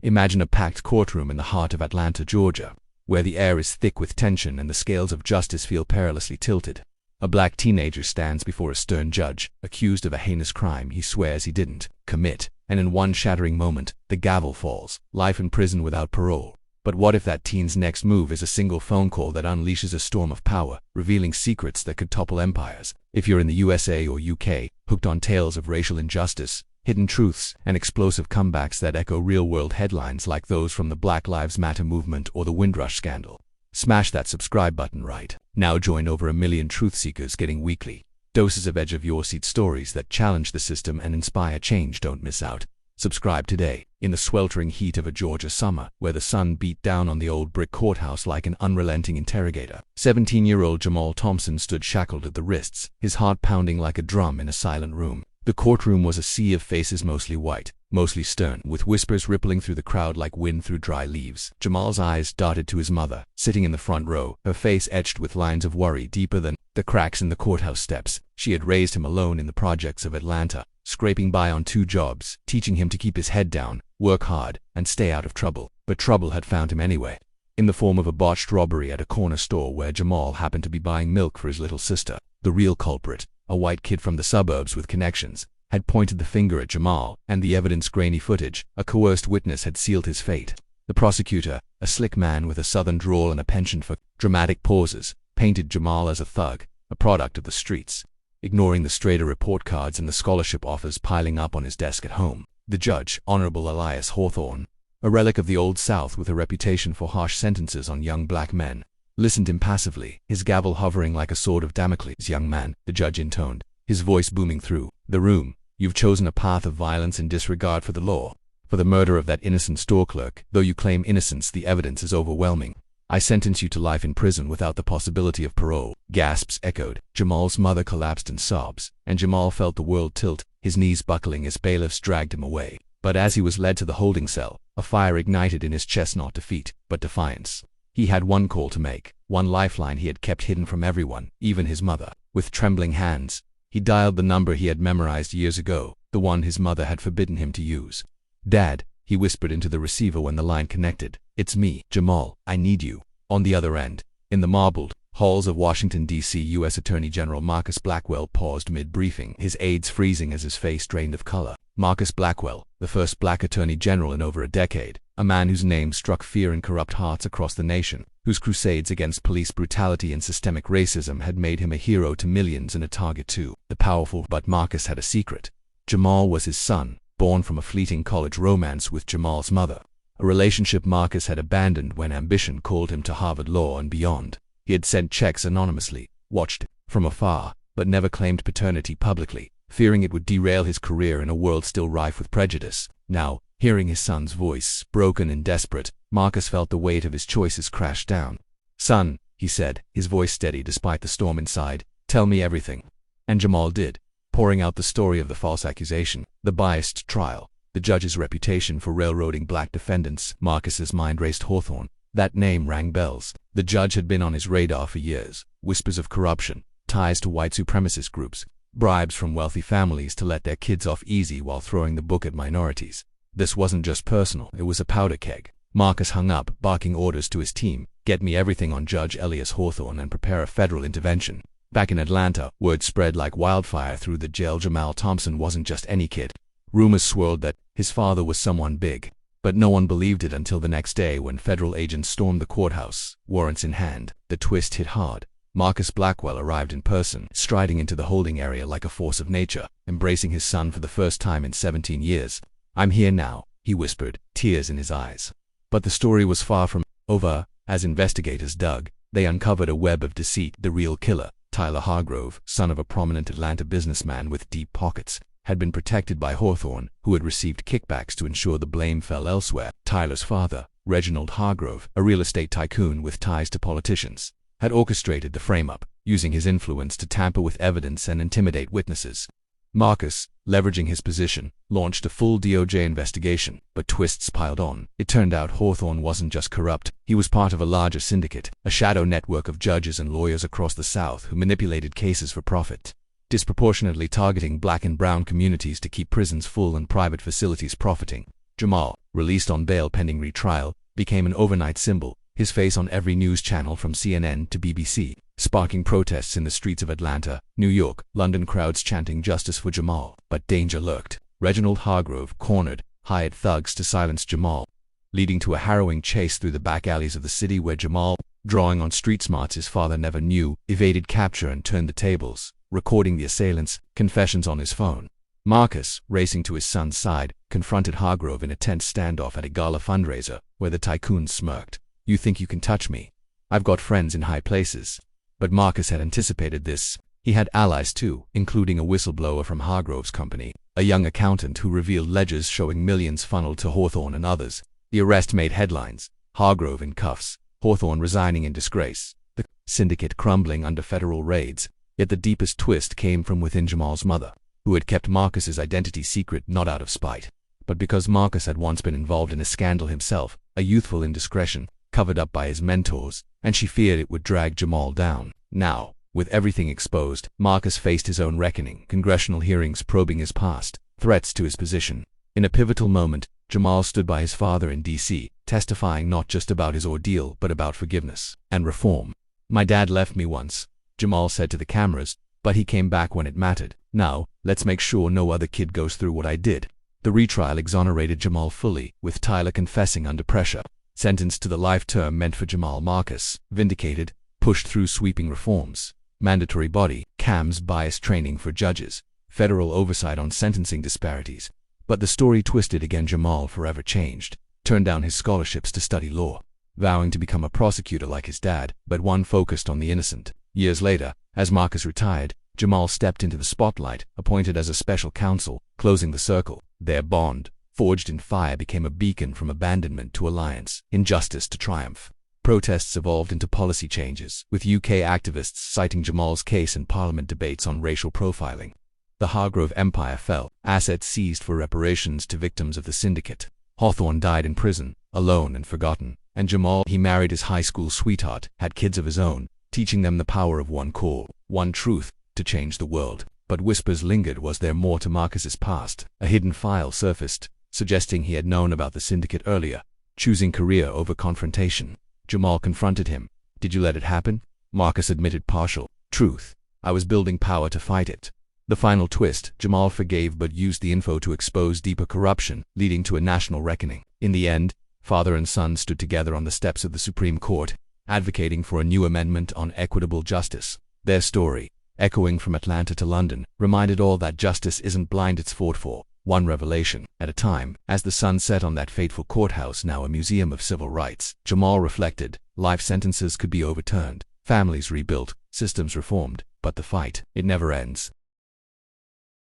Imagine a packed courtroom in the heart of Atlanta, Georgia, where the air is thick with tension and the scales of justice feel perilously tilted. A black teenager stands before a stern judge, accused of a heinous crime he swears he didn't commit, and in one shattering moment, the gavel falls, life in prison without parole. But what if that teen's next move is a single phone call that unleashes a storm of power, revealing secrets that could topple empires? If you're in the USA or UK, hooked on tales of racial injustice, hidden truths, and explosive comebacks that echo real-world headlines like those from the Black Lives Matter movement or the Windrush scandal, smash that subscribe button right now. Join over 1 million truth seekers getting weekly doses of edge-of-your-seat stories that challenge the system and inspire change. Don't miss out. Subscribe today. In the sweltering heat of a Georgia summer, where the sun beat down on the old brick courthouse like an unrelenting interrogator, 17-year-old Jamal Thompson stood shackled at the wrists, his heart pounding like a drum in a silent room. The courtroom was a sea of faces, mostly white, mostly stern, with whispers rippling through the crowd like wind through dry leaves. Jamal's eyes darted to his mother, sitting in the front row, her face etched with lines of worry deeper than the cracks in the courthouse steps. She had raised him alone in the projects of Atlanta, scraping by on 2 jobs, teaching him to keep his head down, work hard, and stay out of trouble. But trouble had found him anyway, in the form of a botched robbery at a corner store where Jamal happened to be buying milk for his little sister. The real culprit, a white kid from the suburbs with connections, had pointed the finger at Jamal, and the evidence-grainy footage, a coerced witness, had sealed his fate. The prosecutor, a slick man with a southern drawl and a penchant for dramatic pauses, painted Jamal as a thug, a product of the streets, ignoring the straighter report cards and the scholarship offers piling up on his desk at home. The judge, Honorable Elias Hawthorne, a relic of the Old South with a reputation for harsh sentences on young black men, listened impassively, his gavel hovering like a sword of Damocles. "Young man," the judge intoned, his voice booming through the room, "you've chosen a path of violence in disregard for the law. For the murder of that innocent store clerk, though you claim innocence, the evidence is overwhelming. I sentence you to life in prison without the possibility of parole." Gasps echoed. Jamal's mother collapsed in sobs, and Jamal felt the world tilt, his knees buckling as bailiffs dragged him away. But as he was led to the holding cell, a fire ignited in his chest, not defeat, but defiance. He had one call to make, one lifeline he had kept hidden from everyone, even his mother. With trembling hands, he dialed the number he had memorized years ago, the one his mother had forbidden him to use. "Dad," he whispered into the receiver when the line connected. "It's me, Jamal. I need you." On the other end, in the marbled halls of Washington, D.C., U.S. Attorney General Marcus Blackwell paused mid-briefing, his aides freezing as his face drained of color. Marcus Blackwell, the first black attorney general in over a decade, a man whose name struck fear in corrupt hearts across the nation, whose crusades against police brutality and systemic racism had made him a hero to millions and a target to the powerful. But Marcus had a secret. Jamal was his son, born from a fleeting college romance with Jamal's mother, a relationship Marcus had abandoned when ambition called him to Harvard Law and beyond. He had sent checks anonymously, watched from afar, but never claimed paternity publicly, fearing it would derail his career in a world still rife with prejudice. Now, hearing his son's voice, broken and desperate, Marcus felt the weight of his choices crash down. "Son," he said, his voice steady despite the storm inside, "tell me everything." And Jamal did, pouring out the story of the false accusation, the biased trial, the judge's reputation for railroading black defendants. Marcus's mind raced. Hawthorne. That name rang bells. The judge had been on his radar for years. Whispers of corruption, ties to white supremacist groups, bribes from wealthy families to let their kids off easy while throwing the book at minorities. This wasn't just personal, it was a powder keg. Marcus hung up, barking orders to his team, "Get me everything on Judge Elias Hawthorne and prepare a federal intervention." Back in Atlanta, word spread like wildfire through the jail. Jamal Thompson wasn't just any kid. Rumors swirled that his father was someone big, but no one believed it until the next day when federal agents stormed the courthouse, warrants in hand. The twist hit hard. Marcus Blackwell arrived in person, striding into the holding area like a force of nature, embracing his son for the first time in 17 years. "I'm here now," he whispered, tears in his eyes. But the story was far from over. As investigators dug, they uncovered a web of deceit. The real killer, Tyler Hargrove, son of a prominent Atlanta businessman with deep pockets, had been protected by Hawthorne, who had received kickbacks to ensure the blame fell elsewhere. Tyler's father, Reginald Hargrove, a real estate tycoon with ties to politicians, had orchestrated the frame-up, using his influence to tamper with evidence and intimidate witnesses. Marcus, leveraging his position, launched a full DOJ investigation, but twists piled on. It turned out Hawthorne wasn't just corrupt, he was part of a larger syndicate, a shadow network of judges and lawyers across the South who manipulated cases for profit, disproportionately targeting black and brown communities to keep prisons full and private facilities profiting. Jamal, released on bail pending retrial, became an overnight symbol, his face on every news channel from CNN to BBC, sparking protests in the streets of Atlanta, New York, London, crowds chanting justice for Jamal. But danger lurked. Reginald Hargrove cornered, hired thugs to silence Jamal, leading to a harrowing chase through the back alleys of the city where Jamal, drawing on street smarts his father never knew, evaded capture and turned the tables, recording the assailants' confessions on his phone. Marcus, racing to his son's side, confronted Hargrove in a tense standoff at a gala fundraiser, where the tycoon smirked. "You think you can touch me? I've got friends in high places." But Marcus had anticipated this. He had allies too, including a whistleblower from Hargrove's company, a young accountant who revealed ledgers showing millions funneled to Hawthorne and others. The arrest made headlines. Hargrove in cuffs, Hawthorne resigning in disgrace, the syndicate crumbling under federal raids. Yet the deepest twist came from within Jamal's mother, who had kept Marcus's identity secret not out of spite, but because Marcus had once been involved in a scandal himself, a youthful indiscretion, covered up by his mentors, and she feared it would drag Jamal down. Now, with everything exposed, Marcus faced his own reckoning, congressional hearings probing his past, threats to his position. In a pivotal moment, Jamal stood by his father in D.C., testifying not just about his ordeal but about forgiveness and reform. "My dad left me once," Jamal said to the cameras, "but he came back when it mattered. Now, let's make sure no other kid goes through what I did." The retrial exonerated Jamal fully, with Tyler confessing under pressure. Sentenced to the life term meant for Jamal. Marcus, vindicated, pushed through sweeping reforms. Mandatory body cams, bias training for judges, federal oversight on sentencing disparities. But the story twisted again. Jamal, forever changed, turned down his scholarships to study law, vowing to become a prosecutor like his dad, but one focused on the innocent. Years later, as Marcus retired, Jamal stepped into the spotlight, appointed as a special counsel, closing the circle. Their bond, forged in fire, became a beacon from abandonment to alliance, injustice to triumph. Protests evolved into policy changes, with UK activists citing Jamal's case in Parliament debates on racial profiling. The Hargrove empire fell, assets seized for reparations to victims of the syndicate. Hawthorne died in prison, alone and forgotten, and Jamal, he married his high school sweetheart, had kids of his own, teaching them the power of one call, one truth, to change the world. But whispers lingered. Was there more to Marcus's past? A hidden file surfaced, suggesting he had known about the syndicate earlier, choosing career over confrontation. Jamal confronted him. "Did you let it happen?" Marcus admitted partial truth. "I was building power to fight it." The final twist, Jamal forgave but used the info to expose deeper corruption, leading to a national reckoning. In the end, father and son stood together on the steps of the Supreme Court, advocating for a new amendment on equitable justice. Their story, echoing from Atlanta to London, reminded all that justice isn't blind, it's fought for, one revelation at a time. As the sun set on that fateful courthouse, now a museum of civil rights, Jamal reflected, life sentences could be overturned, families rebuilt, systems reformed, but the fight, it never ends.